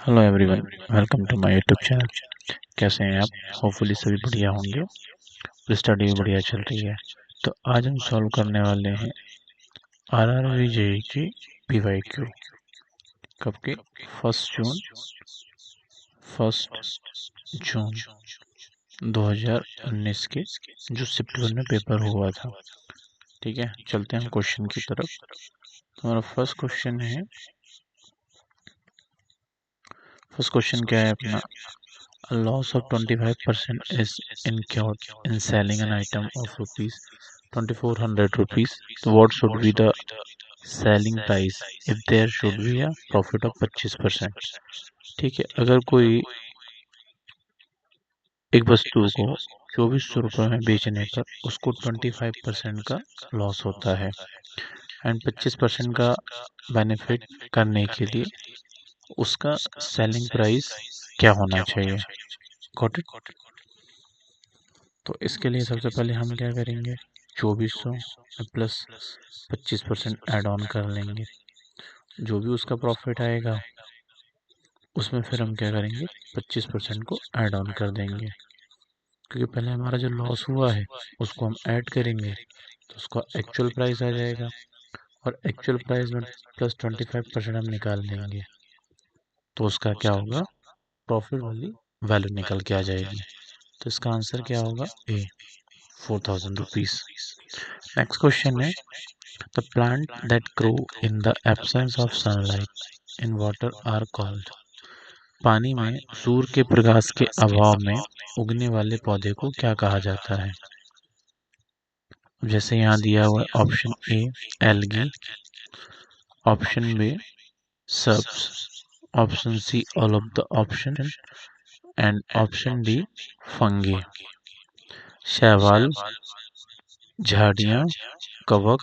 Hello everyone, welcome to my YouTube channel. कैसे हैं आप? होपफुली सभी बढ़िया होंगे। स्टडी भी बढ़िया चल रही है। तो आज हम सॉल्व करने वाले हैं आरआरबी जेईई की पीवाईक्यू। कब के? फर्स्ट जून 2019 के, जो सितंबर में पेपर हुआ था। ठीक है, चलते हैं क्वेश्चन की तरफ। हमारा फर्स्ट क्वेश्चन क्या है अपना? A loss of 25% is incurred in selling an item of rupees 2400 rupees. So what should be the selling price if there should be a profit of 25%? ठीक है, अगर कोई एक वस्तु को 2400 रुपये में बेचने पर उसको 25% का लॉस होता है एंड 25% का बेनिफिट करने के लिए उसका सेलिंग प्राइस क्या होना चाहिए? Got it? तो इसके लिए सबसे पहले हम क्या करेंगे? 2400 प्लस 25% ऐड ऑन कर लेंगे। जो भी उसका प्रॉफिट आएगा उसमें फिर हम क्या करेंगे? 25% को ऐड ऑन कर देंगे, क्योंकि पहले हमारा जो लॉस हुआ है उसको हम ऐड करेंगे तो उसका एक्चुअल प्राइस आ जाएगा, और एक्चुअल प्राइस में प्लस 25% हम निकाल लेंगे तो उसका क्या होगा? प्रॉफिट वाली वैल्यू निकल के आ जाएगी। तो इसका आंसर क्या होगा? ए, 4000 रुपीज। नेक्स्ट क्वेश्चन है, the plant that grow in the absence of sunlight in water are called। पानी में सूर्य के प्रकाश के अभाव में उगने वाले पौधे को क्या कहा जाता है? जैसे यहाँ दिया हुआ है, option A algae, option B shrubs, option C all of the option, and option D fungi. शैवाल, झाड़ियाँ, कवक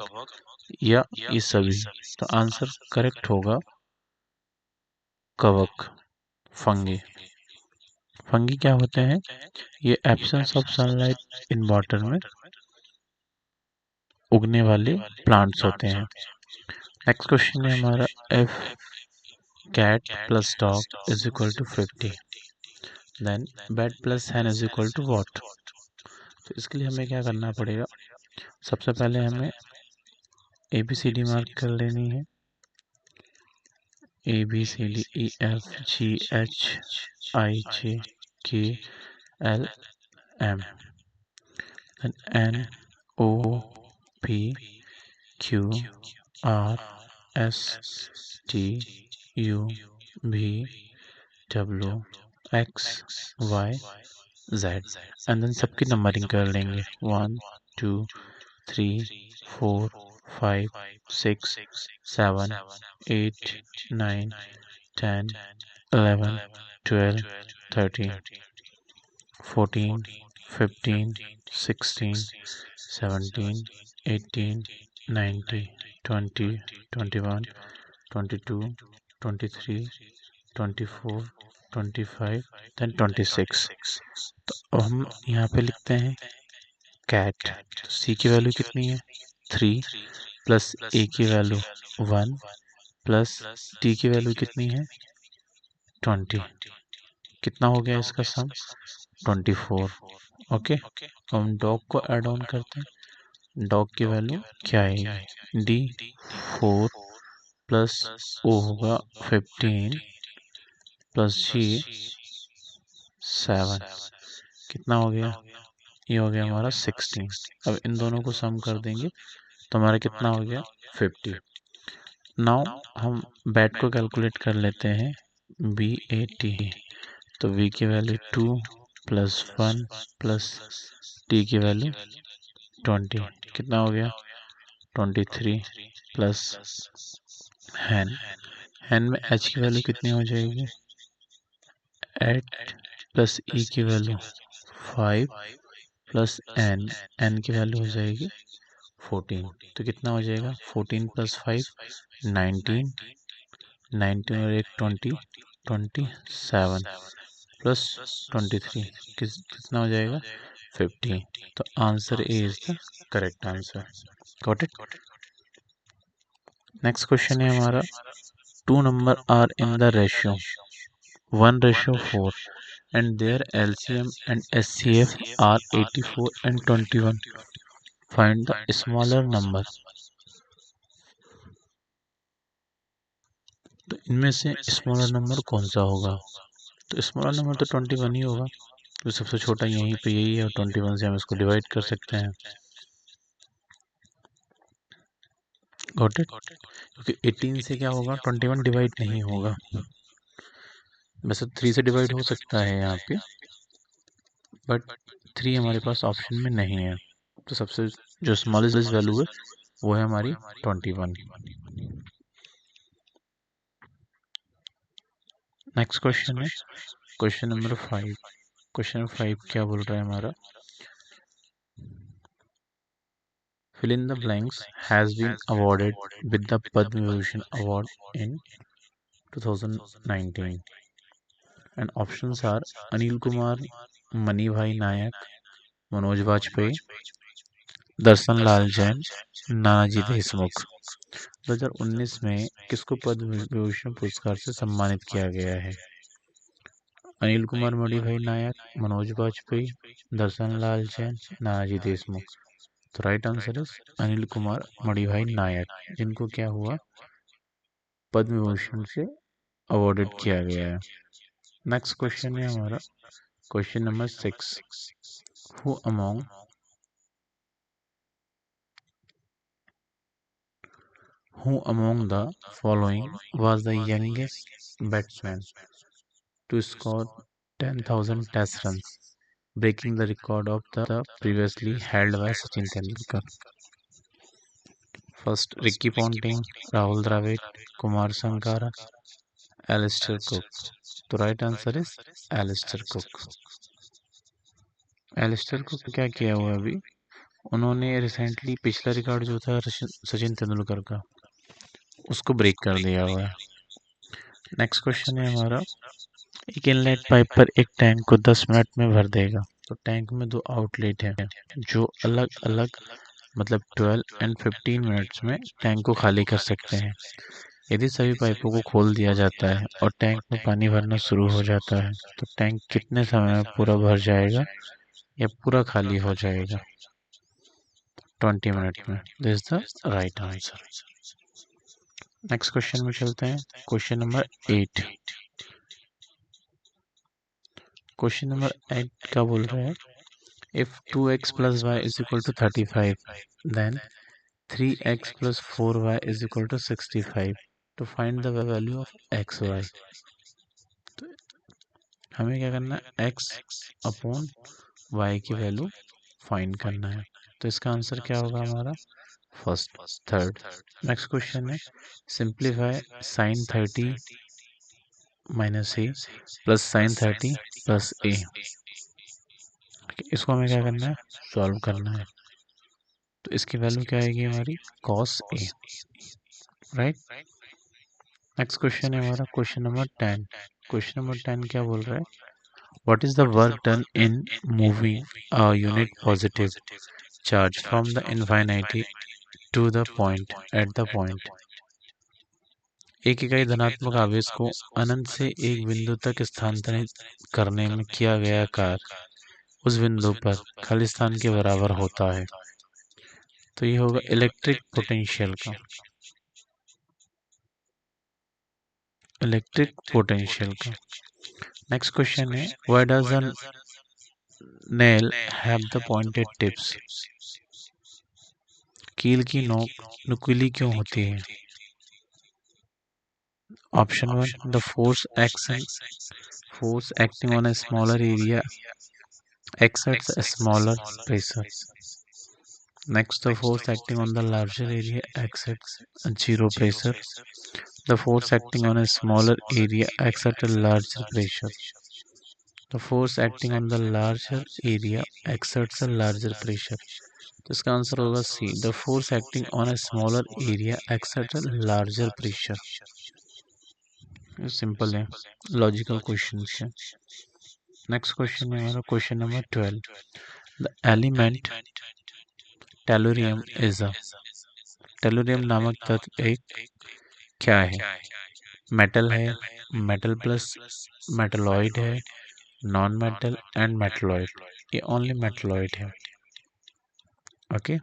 या ये सभी? तो आंसर करेक्ट होगा कवक, फंगी। फंगी क्या होते हैं? ये absence of sunlight in water में उगने वाले प्लांट्स होते हैं। नेक्स्ट क्वेश्चन है हमारा, if cat plus dog is equal to 50, then bat plus hen is equal to what? तो इसके लिए हमें क्या करना पड़ेगा? सबसे पहले हमें ABCD मार्क कर लेनी है। ABCDEFGHIJKLM, then NOPQRSTUVWXYZ, and then सबकी नंबरिंग कर लेंगे 1 2 3 4 5 6 7 8 9 10 11 12 13 14 15 16 17 18 19 20 21 22 23 24 25 देन 26। तो अब हम यहाँ पे लिखते हैं कैट। तो सी की वैल्यू कितनी है? 3 प्लस ए की वैल्यू 1 प्लस टी की वैल्यू कितनी है? 20। कितना हो गया इसका सम? 24। ओके, हम डॉग को ऐड ऑन करते हैं। डॉग की वैल्यू क्या आएगी? डी 4 प्लस ओ होगा 15 प्लस जी 7। कितना हो गया? ये हो गया हमारा 16। अब इन दोनों को सम कर देंगे तो हमारा कितना हो गया? 50। नाउ हम बैट को कैलकुलेट कर लेते हैं, BAT। तो V की वैल्यू 2 प्लस 1 प्लस T की वैल्यू 20। कितना हो गया? 23 प्लस हैन में H की वैल्यू कितनी हो जाएगी? 8 प्लस E की वैल्यू 5 प्लस N की वैल्यू हो जाएगी 14। तो कितना हो जाएगा? 14 प्लस 5 19, 19 और एक 20 27 प्लस 23 कितना हो जाएगा? 50। तो answer A is the correct answer. Got it? Next question है हमारा, 2 number are in the ratio 1:4, and their LCM and SCF are 84 and 21. Find the smaller number. तो इनमें से स्मॉलर नंबर कौन सा होगा? तो स्मॉलर नंबर तो 21 ही होगा, तो सबसे छोटा यहीं पे यही है और 21 से हम इसको डिवाइड कर सकते हैं। Got it? क्योंकि 18 से क्या होगा, 21 डिवाइड नहीं होगा। वैसे 3 से डिवाइड हो सकता है यहाँ पे, बट 3 हमारे पास ऑप्शन में नहीं है। तो सबसे जो स्मॉलेस्ट वैल्यू है वो है हमारी 21। नेक्स्ट क्वेश्चन है क्वेश्चन नंबर 5। क्वेश्चन नंबर 5 क्या बोल रहा है हमारा? Fill in the blanks has been awarded with the Padma Vibhushan Award in 2019. And options are Anil Kumar, Manibhai Nayak, Manoj Bajpayee, दर्शन लाल जैन, नानाजी देशमुख। 2019 में किसको पद्म विभूषण पुरस्कार से सम्मानित किया गया है? अनिल कुमार मणिभाई नायक, मनोज बाजपेयी, दर्शन लाल जैन, नानाजी देशमुख। तो right answer is Anil Kumar Manibhai Nayak, जिनको क्या हुआ, पद्म विभूषण से अवॉर्डेड किया गया है। नेक्स्ट क्वेश्चन है हमारा question number 6। Who among the following was the youngest batsman to score 10,000 test runs, breaking the record of the previously held by Sachin Tendulkar? First, Ricky Ponting, Rahul Dravid, Kumar Sankara, Alistair Cook. तो right answer is Alistair Cook. Alistair Cook क्या किया हुआ अभी, उन्होंने recently पिछला record जो था सचिन तेंदुलकर का, उसको ब्रेक कर दिया हुआ है। नेक्स्ट क्वेश्चन है हमारा, एक इनलेट पाइप पर एक टैंक को 10 मिनट में भर देगा। तो टैंक में 2 आउटलेट हैं जो अलग अलग मतलब 12 एंड 15 मिनट्स में टैंक को खाली कर सकते हैं। यदि सभी पाइपों को खोल दिया जाता है और टैंक में पानी भरना शुरू हो जाता है तो टैंक कितने समय में पूरा भर जाएगा या पूरा खाली हो जाएगा? 20 मिनट में। This the right answer. Next question में चलते हैं, क्वेश्चन नंबर 8। क्वेश्चन नंबर 8 क्या बोल रहा है? If 2x plus y is equal to 35, then 3x plus 4y is equal to 65. To find the value of xy, तो हमें क्या करना है, x अपॉन y की वैल्यू फाइंड करना है। तो इसका आंसर क्या होगा हमारा? First, third. नेक्स्ट क्वेश्चन है, सिंप्लीफाई साइन 30 माइनस ए प्लस साइन 30 प्लस ए। इसको हमें क्या करना है, सॉल्व करना है। तो इसकी वैल्यू क्या आएगी हमारी, cos a, right. Next question है हमारा क्वेश्चन नंबर 10। क्वेश्चन नंबर 10 क्या बोल रहा है? What is the work done in moving a unit positive charge from the infinity to the point at the point? एक इकाई धनात्मक आवेश को अनंत से एक बिंदु तक स्थानांतरित करने में किया गया कार्य उस बिंदु पर खाली स्थान के बराबर होता है। तो ये होगा इलेक्ट्रिक पोटेंशियल का, इलेक्ट्रिक पोटेंशियल का। नेक्स्ट क्वेश्चन है, why does a nail have the pointed tips? कील की नोक नुकीली क्यों होती है? Option 1, the force acting on a smaller area exerts a smaller pressure. Next, the force acting on the larger area exerts a zero pressure. The force acting on a smaller area exerts a larger pressure. The force acting on the larger area exerts a larger pressure. तो इसका answer होगा C, the force acting on a smaller area exert a larger pressure. Simple है, logical question है। Next question है हमारा question number 12। The element tellurium is a, tellurium नामक तत्व एक क्या है? मेटल है, मेटल प्लस मेटलॉइड है, नॉन मेटल एंड मेटलॉइड। ये ओनली मेटलॉइड है। ओके,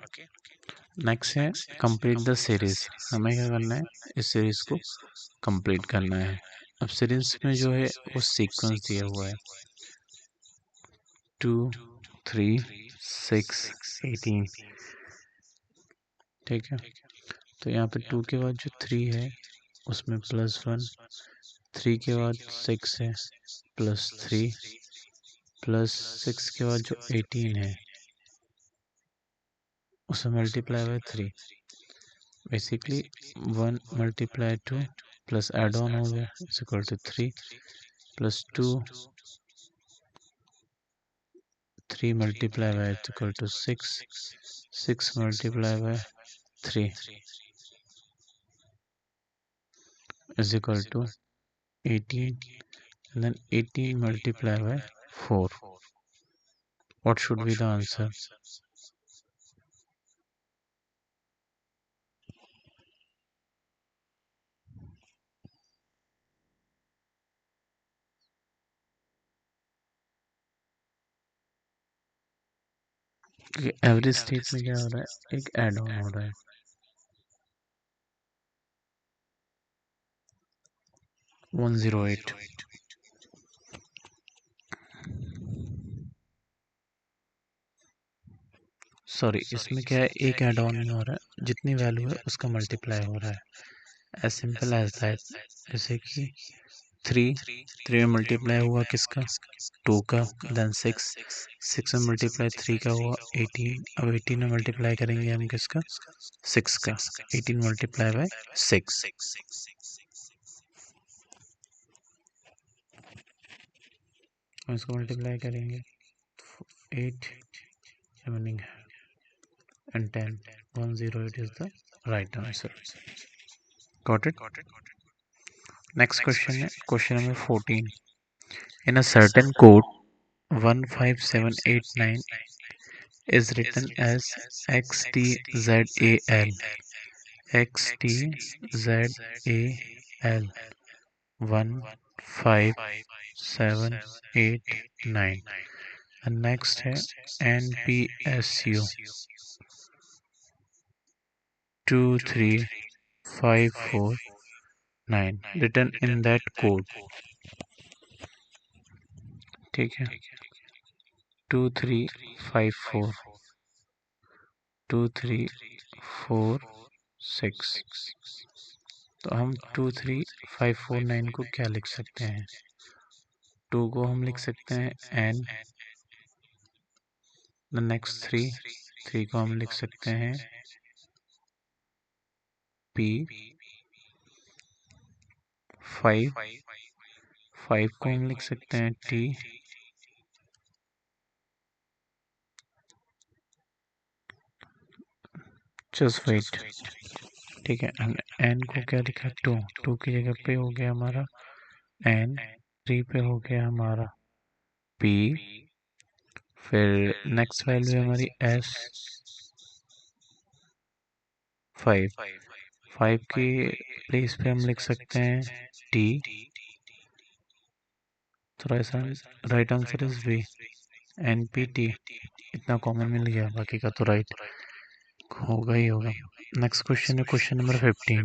नेक्स्ट है कंप्लीट द सीरीज। हमें क्या करना है, इस सीरीज को कंप्लीट करना है। अब सीरीज में जो है वो सीक्वेंस दिया हुआ है 2, 3, 6, 18। ठीक है, तो यहाँ पे 2 के बाद जो 3 है उसमें +1, 3 के बाद 6 है +3, +6 के बाद जो 18 है उसे multiply by 3। Basically 1 × 2 plus add on हो गया is equal to 3 +2, 3 × by is equal to 6, 6 × by 3 is equal to 18, and then 18 multiplied by 4. What should be the answer? Average state में क्या हो रहा है, एक एड ऑन हो रहा है 108। सॉरी, इसमें क्या है, एक ऐड ऑन नहीं हो रहा है, जितनी वैल्यू है उसका मल्टीप्लाई हो रहा है। As simple as that. जैसे कि 3 में मल्टीप्लाई हुआ किसका, 2 का, देन 6 में मल्टीप्लाई 3 का हुआ 18। अब 18 में मल्टीप्लाई करेंगे हम किसका, 6 का। 18 मल्टीप्लाई बाय 6, हम इसको मल्टीप्लाई करेंगे 8 remaining and 10, 108 is the right answer. Got it? Next question है question number 14. In a certain code 15789 is written as XTZAL, XTZAL 15789, and next है NPSU 23549 written in that code। ठीक है, 2354 2346। तो हम 23549 को क्या लिख सकते हैं, 2 को हम लिख सकते हैं n, द नेक्स्ट 3 को हम लिख सकते हैं p, 5 को हम लिख सकते हैं t, जस्ट वेट। ठीक है, n को क्या लिखा, 2 की जगह पे हो गया हमारा n, 3 पे हो गया हमारा p, फिर नेक्स्ट वैल्यू है हमारी s, 5 की प्लेस पे हम लिख सकते हैं t। तो right answer is V, NPT। इतना कॉमन मिल गया, बाकी का तो राइट होगा ही होगा। नेक्स्ट क्वेश्चन है क्वेश्चन नंबर 15।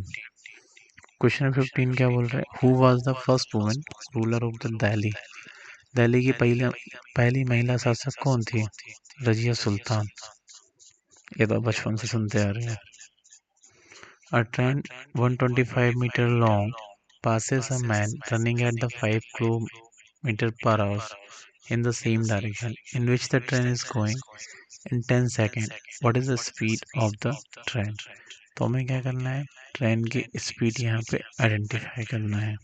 क्वेश्चन नंबर 15 क्या बोल रहा है, who was the first women ruler of the Delhi. Delhi की पहली महिला शासक कौन थी, रजिया सुल्तान। ये तो बचपन से सुनते आ रहे हैं। A train 125 meter long passes a man running at the 5 km per hour in the same direction in which the train is going in 10 seconds. What is the speed of the train? तो हमें क्या करना है, train की speed यहाँ पे identify करना है।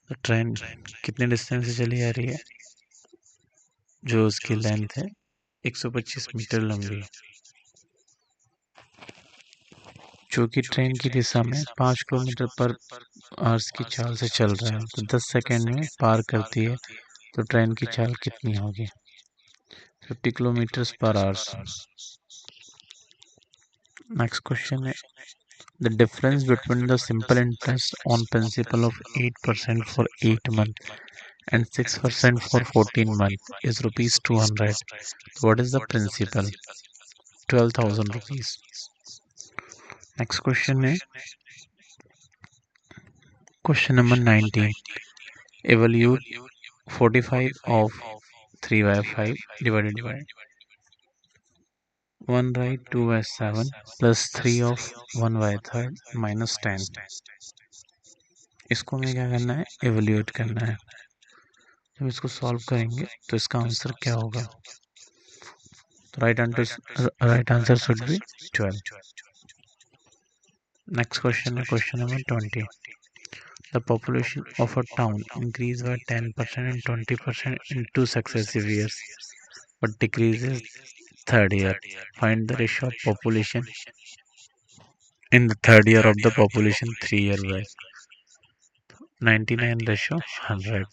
तो ट्रेन कितने डिस्टेंस से चली जा रही है, जो उसकी लेंथ है 125 मीटर लंबी, जो कि ट्रेन की दिशा में 5 किलोमीटर पर आवर्स की चाल से चल रहा है। तो 10 सेकंड में पार करती है, तो ट्रेन की चाल कितनी होगी, 50 किलोमीटर पर आवर्स। नेक्स्ट क्वेश्चन है The difference between the simple interest on principal of 8% for 8 months and 6% for 14 months is rupees 200. What is the principal? 12,000 rupees. Next question is question number 19. Evaluate 45 of 3 by 5 divided by 1 by 2 by 7 plus 3 of 1 by 3 minus 10. इसको हमें क्या करना है? Evaluate करना है. जब इसको solve करेंगे तो इसका आंसर क्या होगा? तो right answer should be 12. Next question है question number 20. The population of a town increased by 10% and 20% in 2 successive years, but decreases third year. Find the ratio of population in the third year of the population 3 year back. 99 ratio 100.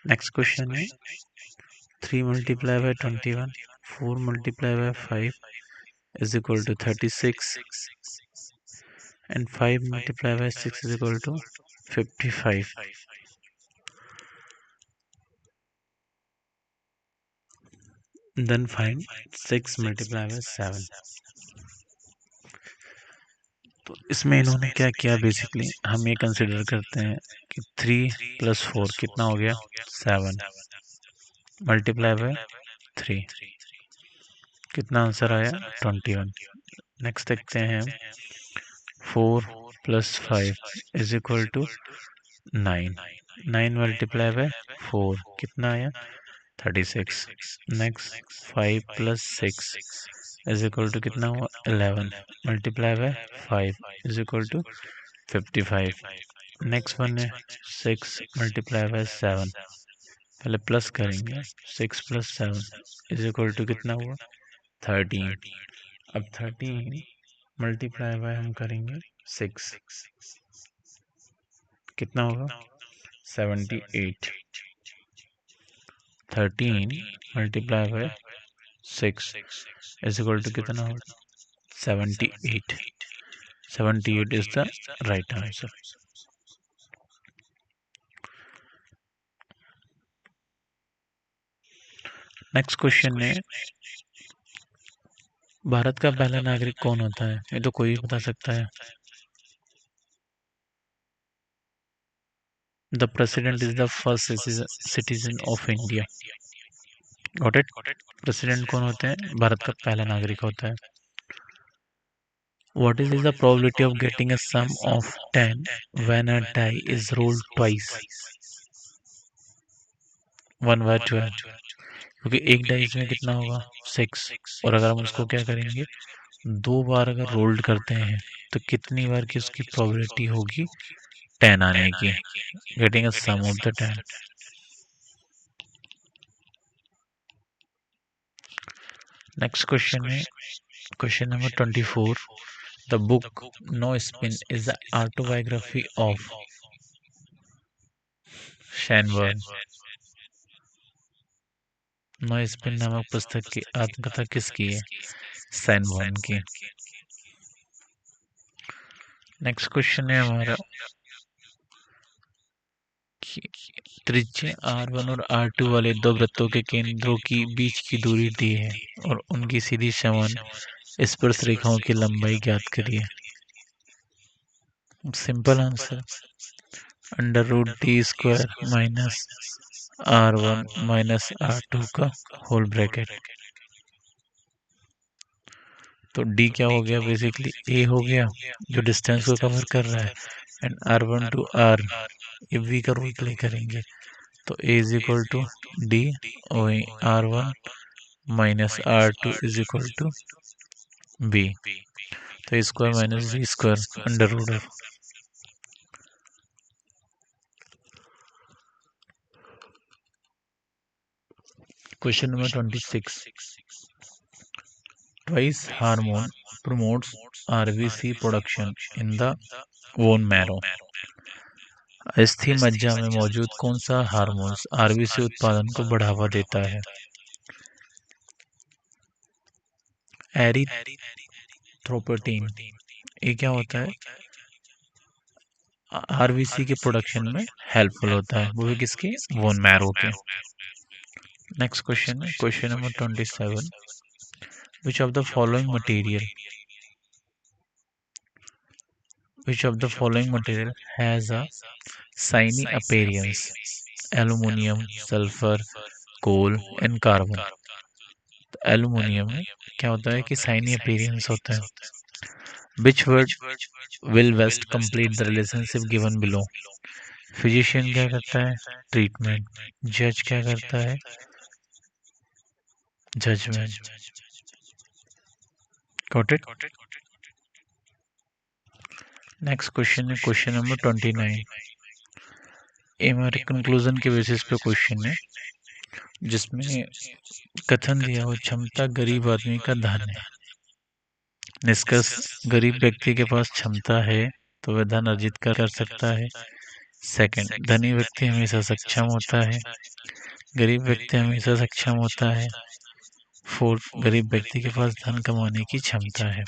Next question is 3 multiplied by 21, 4 multiplied by 5 is equal to 36, and 5 multiplied by 6 is equal to 55. Then find 6 multiplied by 7. तो इसमें इन्होंने क्या किया? Basically हम ये consider करते हैं कि 3 + 4 कितना हो गया? 7 मल्टीप्लाई बाय 3 कितना आंसर आया? 21. नेक्स्ट देखते हैं 4 + 5 is equal to 9. 9 multiply by 4 कितना आया? 36. नेक्स्ट 5 + 6 इज इक्वल टू कितना हुआ? 11 multiply by 5 is equal to 55. Next one है 6 मल्टीप्लाई बाय 7. पहले प्लस करेंगे. 6 + 7 इज इक्वल टू कितना हुआ? 13. अब 13 मल्टीप्लाई बाय हम करेंगे 6 कितना होगा? 78. 13 multiply by 6 is equal to कितना होगा? 78. 78 is the right answer. Next question है भारत का पहला नागरिक कौन होता है? ये तो कोई भी बता सकता है. The president is the first citizen of India. Got it? President कौन होते हैं? भारत का पहला नागरिक होता है. What is the probability of getting a sum of 10 when a die is rolled twice? 1 by 12. क्योंकि एक डाइस में कितना होगा? 6. और अगर हम उसको क्या करेंगे? 2 बार अगर रोल्ड करते हैं तो कितनी बार की उसकी प्रोबेबिलिटी होगी 10 आने की? Getting a sum of the 10. Next question है question number 24. The book no spin is the autobiography of Shane Warne. No spin नामक पुस्तक की आत्मकथा किसकी है? सैनबर्न की. नेक्स्ट क्वेश्चन है हमारा त्रिज्या R1 और R2 वाले दो वृत्तों के केंद्रों की बीच की दूरी दी है और उनकी सीधी समान स्पर्श रेखाओं की लंबाई ज्ञात करिए. Simple answer √d² minus R1 minus R2 का होल ब्रैकेट. तो d क्या हो गया? बेसिकली a हो गया जो डिस्टेंस को कवर कर रहा है, एंड R1 to R ये v का रोल प्ले करेंगे. तो a is equal to d और R1 minus R2 is equal to b. तो स्क्वायर माइनस d² √. क्वेश्चन नंबर 26. Twice hormone promotes RBC production in the bone marrow. अस्थि मज्जा में मौजूद कौन सा हार्मोन्स आरबीसी उत्पादन को बढ़ावा देता है? एरिथ्रोपोएटिन, ये क्या होता है, आरबीसी के प्रोडक्शन में हेल्पफुल होता है, वो भी किसके, बोन मैरो के। नेक्स्ट क्वेश्चन है question number 27, which of the following material which of the following material has a shiny appearance? Aluminium, sulfur, coal and carbon. तो एल्यूमिनियम में क्या होता है कि शाइनी अपीयरेंस होता है। Which word will best complete the relationship given below? Physician क्या करता है, ट्रीटमेंट। जज क्या करता है, judgement. Got it. Next question है क्वेश्चन नंबर 29। ये हमारे कंक्लूजन के बेसिस पे क्वेश्चन है, जिसमें कथन दिया हो क्षमता गरीब आदमी का धन है। निष्कर्ष, गरीब व्यक्ति के पास क्षमता है तो वह धन अर्जित कर सकता है। सेकंड, धनी व्यक्ति हमेशा सक्षम होता है, गरीब व्यक्ति हमेशा सक्षम होता है। फोर्थ, गरीब व्यक्ति के पास धन कमाने की क्षमता है।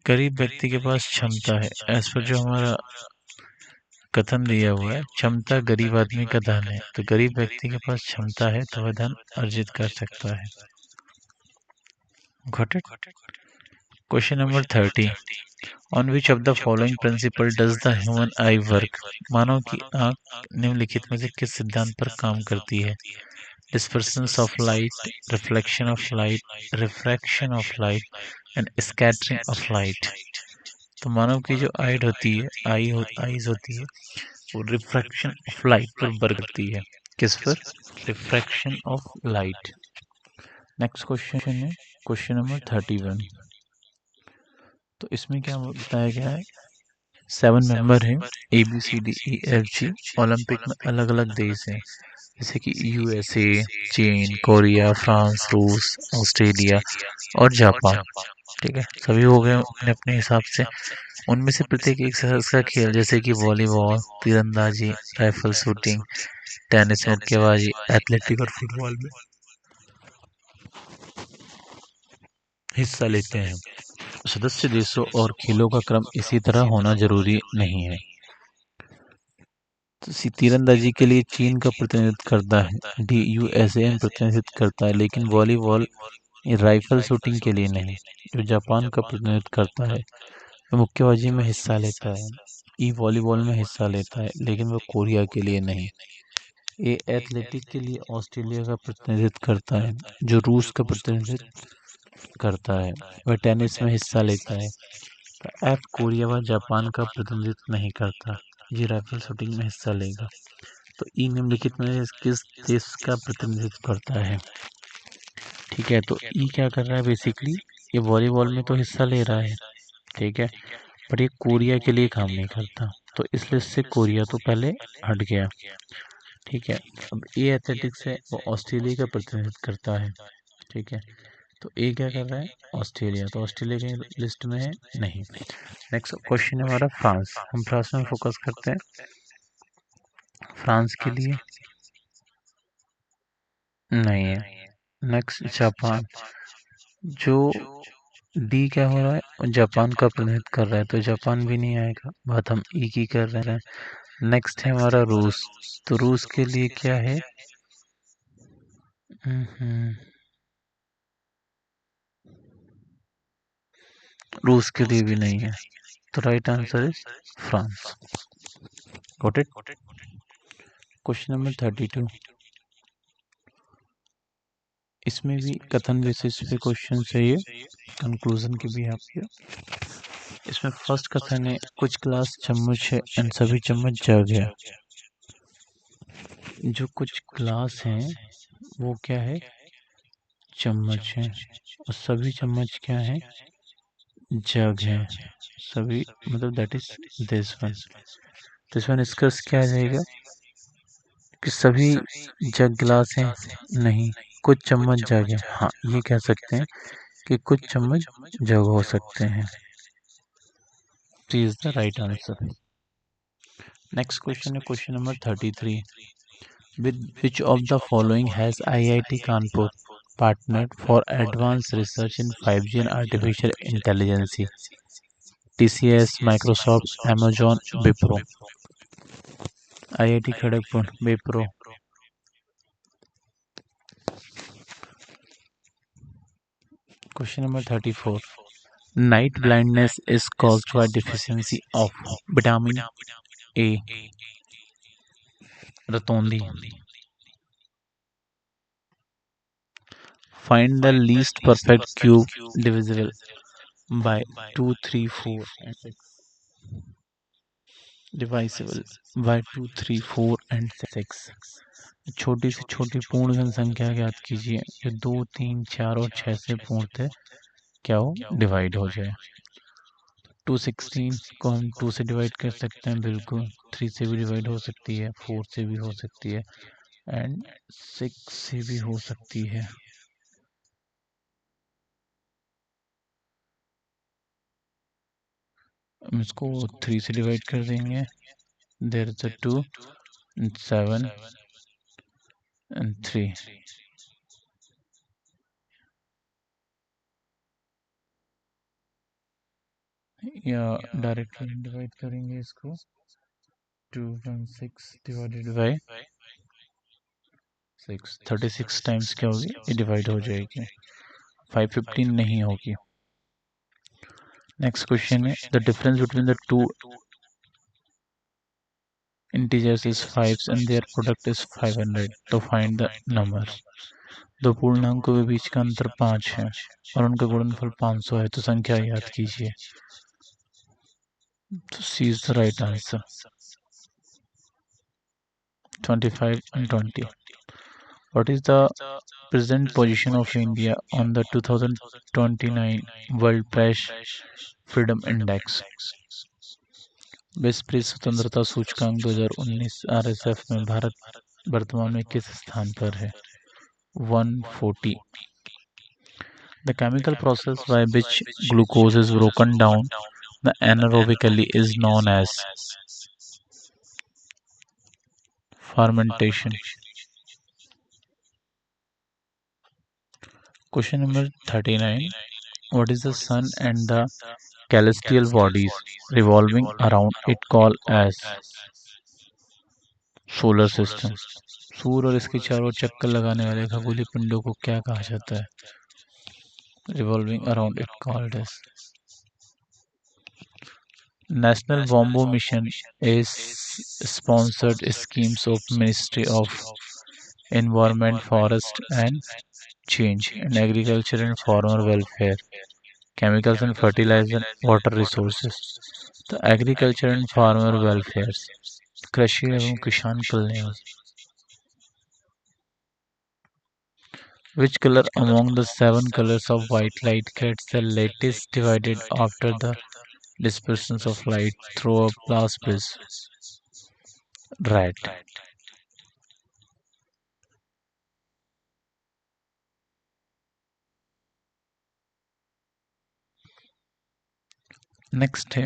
गरीब व्यक्ति के पास क्षमता है, एज पर जो हमारा कथन दिया हुआ है, क्षमता गरीब आदमी का धन है, तो गरीब व्यक्ति के पास क्षमता है तो वह धन अर्जित कर सकता है। Got it? Question number 30. On which of the following principle does the human eye work? मानव की आंख निम्नलिखित में से किस सिद्धांत पर काम करती है? Dispersions of light, reflection of light, refraction of light and scattering of light. तो मानव की जो आइड होती है, आईज होती है, वो रिफ्रैक्शन ऑफ लाइट पर वर्क करती है। किस पर? Refraction of light. Next question है क्वेश्चन नंबर 31। तो इसमें क्या बताया गया है, 7 मेंबर हैं, ABCDEFG। ओलंपिक में अलग अलग देश हैं, जैसे कि USA, चीन, कोरिया, फ्रांस, रूस, ऑस्ट्रेलिया और जापान। ठीक है, सभी हो गए अपने अपने हिसाब से। उनमें से प्रत्येक एक का खेल, जैसे कि वॉलीबॉल, तीरंदाजी, राइफल शूटिंग, टेनिस, मुक्केबाजी, एथलेटिक और फुटबॉल में हिस्सा लेते हैं। सदस्य देशों और खेलों का क्रम इसी तरह होना जरूरी नहीं है। तो तीरंदाजी के लिए चीन का प्रतिनिधित्व करता है, DUSAN प्रतिनिधित्व करता है, लेकिन वॉलीबॉल राइफल शूटिंग के लिए नहीं। जो जापान का प्रतिनिधित्व करता है वो मुक्केबाजी में हिस्सा लेता है, वॉलीबॉल में हिस्सा लेता है, लेकिन वो कोरिया के लिए नहीं। ये एथलेटिक के लिए ऑस्ट्रेलिया का प्रतिनिधित्व करता है, जो रूस का प्रतिनिधित्व करता है, वह टेनिस में हिस्सा लेता है। एफ, कोरिया व जापान का प्रतिनिधित्व नहीं करता, ये राइफल शूटिंग में हिस्सा लेगा। तो ई निम्नलिखित में किस देश का प्रतिनिधित्व करता है? ठीक है, तो ई क्या कर रहा है, बेसिकली ये वॉलीबॉल में तो हिस्सा ले रहा है, ठीक है, पर ये कोरिया के लिए काम नहीं करता, तो इस लिस्ट से कोरिया तो पहले हट गया। ठीक है, अब ए एथलेटिक्स है, वो ऑस्ट्रेलिया का प्रतिनिधित्व करता है। ठीक है, तो ए क्या कर रहा है, ऑस्ट्रेलिया, तो ऑस्ट्रेलिया की लिस्ट में है नहीं। नेक्स्ट क्वेश्चन है हमारा फ्रांस। हम फ्रांस में फोकस करते हैं। फ्रांस के लिए नहीं है। नेक्स्ट जापान, जो डी क्या हो रहा है, जापान का प्रतिनिधित्व कर रहा है, तो जापान भी नहीं आएगा। बात हम ई की कर रहे हैं। नेक्स्ट है हमारा रूस, तो रूस के लिए क्या है, रूस के लिए भी नहीं है, तो right answer is France. Got it. Question number 32। इसमें भी कथन बेसिस पे क्वेश्चन चाहिए, कंक्लूजन के भी आपके। इसमें फर्स्ट कथन है, कुछ ग्लास चम्मच है एंड सभी चम्मच जग है। जो कुछ ग्लास हैं वो क्या है, चम्मच है, और सभी चम्मच क्या है, जग है। सभी मतलब दैट इज दिस वन। तो इसमें निष्कर्ष क्या आ जाएगा कि सभी जग गिलास हैं, नहीं, कुछ चम्मच जग है, हाँ ये कह सकते हैं कि कुछ चम्मच जग हो सकते हैं। Is the right answer. Next question है question number 33। With which of the following has IIT Kanpur partnered for advanced research in 5G and artificial intelligence. TCS, Microsoft, Amazon, Wipro. IIT Kharagpur, Wipro. Question number 34. Night blindness is caused by deficiency of vitamin A. Ratondi. Find the least perfect cube divisible by 2, 3, 4 and 6. Divisible by 2, 3, 4 and 6. छोटी से छोटी पूर्ण घन संख्या ज्ञात कीजिए जो 2, 3, 4 और 6 से पूर्णतः क्या हो डिवाइड हो जाए। 216 को हम 2 से डिवाइड कर सकते हैं, बिल्कुल। 3 से भी डिवाइड हो सकती है, 4 से भी हो सकती है एंड 6 से भी हो सकती है। हम इसको 3 से डिवाइड कर देंगे। There is a 2 and 7 and 3। या डायरेक्टली डिवाइड करेंगे इसको। 216 डिवाइडेड बाय 6, 36 टाइम्स क्या होगी, ये डिवाइड हो जाएगी। 515 नहीं होगी। नेक्स्ट क्वेश्चन है the difference between the two integers is 5 and their product is 500 तो फाइंड द नंबर। दो पूर्णांकों के बीच का अंतर 5 है और उनका गुणनफल 500 है, तो संख्या याद कीजिए। तो C is the right answer. 25 and 20। What is the present position of India on the 2029 World Press Freedom Index? विश्व प्रेस स्वतंत्रता सूचकांक 2019 आरएसएफ में भारत वर्तमान में किस स्थान पर है? 140। The chemical process by which glucose is broken down anaerobically is known as fermentation. Question number 39. What is the sun and the celestial bodies revolving around it called as solar system? सूर्य और इसके चारों चक्कर लगाने वाले खगोलीय पिंडों को क्या कहा जाता है? Revolving around it called as National Bamboo Mission is sponsored schemes of Ministry of Environment, Forest and Change and Agriculture and Farmer Welfare, Chemicals and Fertilizer, Water Resources. तो एग्रीकल्चर एंड फार्मर वेलफेयर, कृषि एवं किसान कल्याण। Which color among the 7 colors of white light gets the latest divided after the dispersion of light through a glass prism? Red. Next है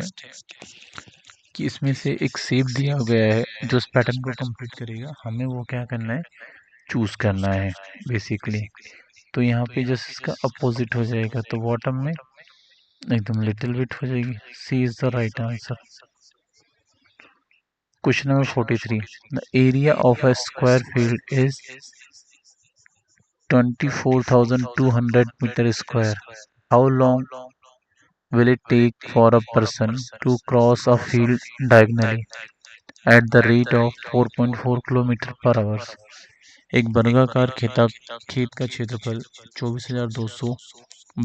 कि इसमें से एक shape दिया गया है जो इस पैटर्न को कंप्लीट करेगा, हमें वो क्या करना है, चूज करना है बेसिकली। तो यहाँ पे जस्ट इसका अपोजिट हो जाएगा, तो बॉटम में एकदम लिटिल बिट हो जाएगी। C is the right answer. Question number 43। The area of a square field is 24,200 metre square. How long will it take for a person to cross a field diagonally at the rate of 4.4 kilometre per hour? एक वर्गाकार खेत का क्षेत्रफल 24,200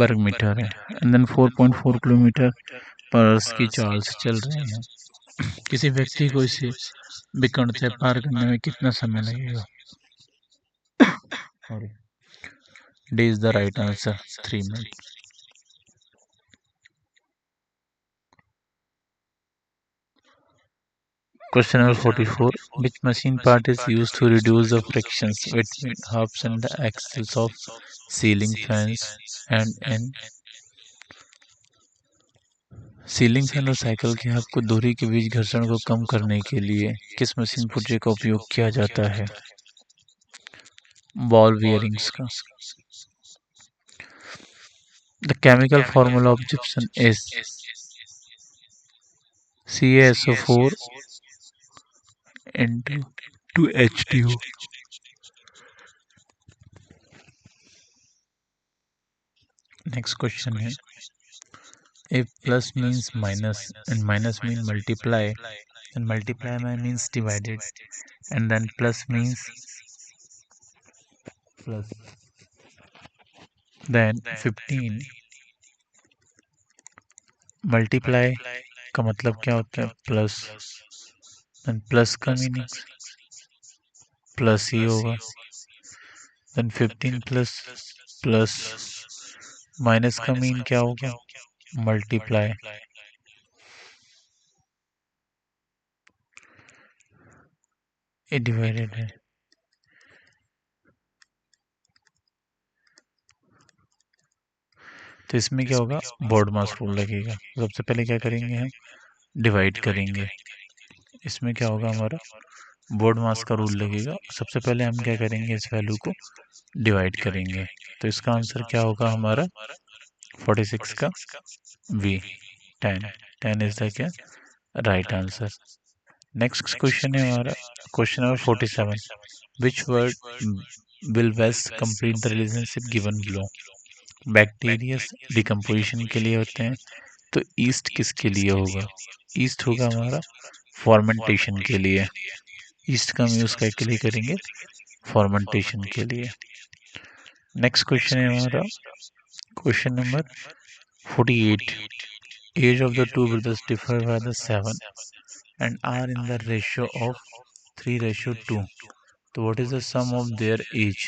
वर्ग metre है and then 4.4 kilometre per hour की चाल से चल रहे हैं। किसी व्यक्ति को इसे विकर्णतः पार करने में कितना समय लगेगा? D is the right answer, 3 minute. Question number 44. Which machine part is used to reduce the frictions between hubs and the axles of ceiling fans and in ceiling fan और साइकिल के हब को दूरी के बीच घर्षण को कम करने के लिए किस मशीन पुर्जे का उपयोग किया जाता है? बॉल बियरिंग्स का। The chemical formula of gypsum is CaSO4 into 2H2O. Next question है, if plus means minus and minus means multiply, then multiply means divided, and then plus means plus. Then 15 multiply का मतलब क्या होता है? Plus. Then plus का meaning plus ही होगा। Then 15 plus plus, minus का mean क्या होगा? मल्टीप्लाई। ये डिवाइडेड है। तो इसमें क्या होगा? बोर्ड मास रूल लगेगा। सबसे पहले क्या करेंगे हम? डिवाइड करेंगे। इसमें क्या होगा? हमारा बोर्ड मास का रूल लगेगा। सबसे पहले हम क्या करेंगे? इस वैल्यू को डिवाइड करेंगे। तो इसका आंसर क्या होगा हमारा? 46 का V 10 10 इज द क्या? Right answer. नेक्स्ट क्वेश्चन है हमारा question number 47, which word will best complete the relationship given below? Bacteria's decomposition के लिए होते हैं, तो ईस्ट किसके लिए होगा? ईस्ट होगा हमारा फॉर्मेंटेशन के लिए। ईस्ट का हम यूज करके लिए करेंगे फॉर्मेंटेशन के लिए। नेक्स्ट क्वेश्चन है हमारा question number 48, age of the two brothers differ by the 7 and are in the ratio of 3:2. So what is the sum of their age?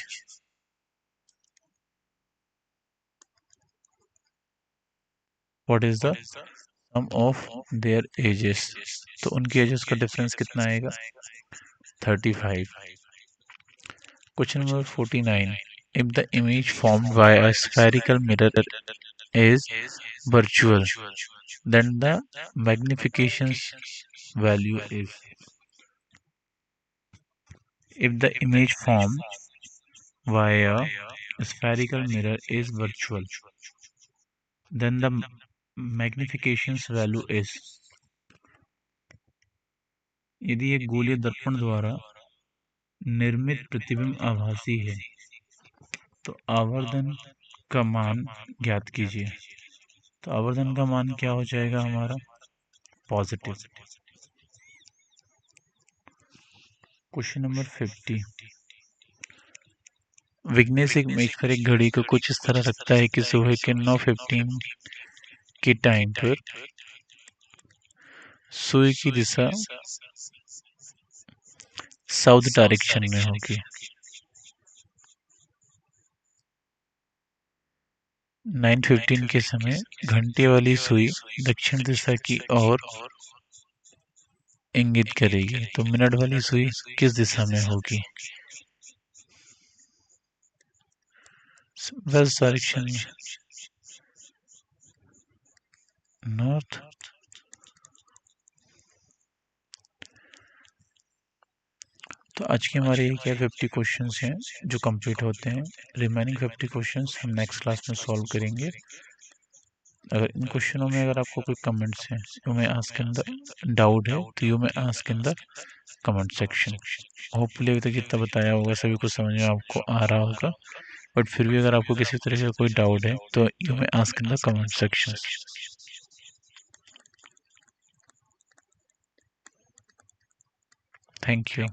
What is the sum of their ages? तो उनकी edges का difference कितना आएगा? 35. Question number 49. If the image formed by a spherical mirror is virtual, then the magnification value is. If the image formed by a spherical mirror is virtual, then the magnification value is. यदि एक गोलीय दर्पण द्वारा निर्मित प्रतिबिंब आभासी है तो आवर्धन का मान ज्ञात कीजिए। तो आवर्धन का मान क्या हो जाएगा हमारा? पॉजिटिव। क्वेश्चन नंबर 50, विघ्नेश एक मेज पर एक घड़ी को कुछ इस तरह रखता है कि सुबह के 9:15 के टाइम पर सुई की दिशा साउथ डायरेक्शन में होगी। 9:15 के समय घंटे वाली सुई दक्षिण दिशा की ओर इंगित करेगी, तो मिनट वाली सुई किस दिशा में होगी? वेस्ट डायरेक्शन में, नॉर्थ। तो आज के हमारे ये क्या 50 क्वेश्चंस हैं जो कंप्लीट होते हैं। रिमेनिंग 50 क्वेश्चंस हम नेक्स्ट क्लास में सॉल्व करेंगे। अगर इन क्वेश्चनों में अगर आपको कोई कमेंट्स हैं, यू में आस्क इन द डाउट है, तो यू में ask in the comment section. Hopefully अभी तक जितना बताया होगा सभी कुछ समझ में आपको आ रहा होगा, बट फिर भी अगर आपको किसी तरह का कोई डाउट है तो यू में ask in the comment section. Thank you.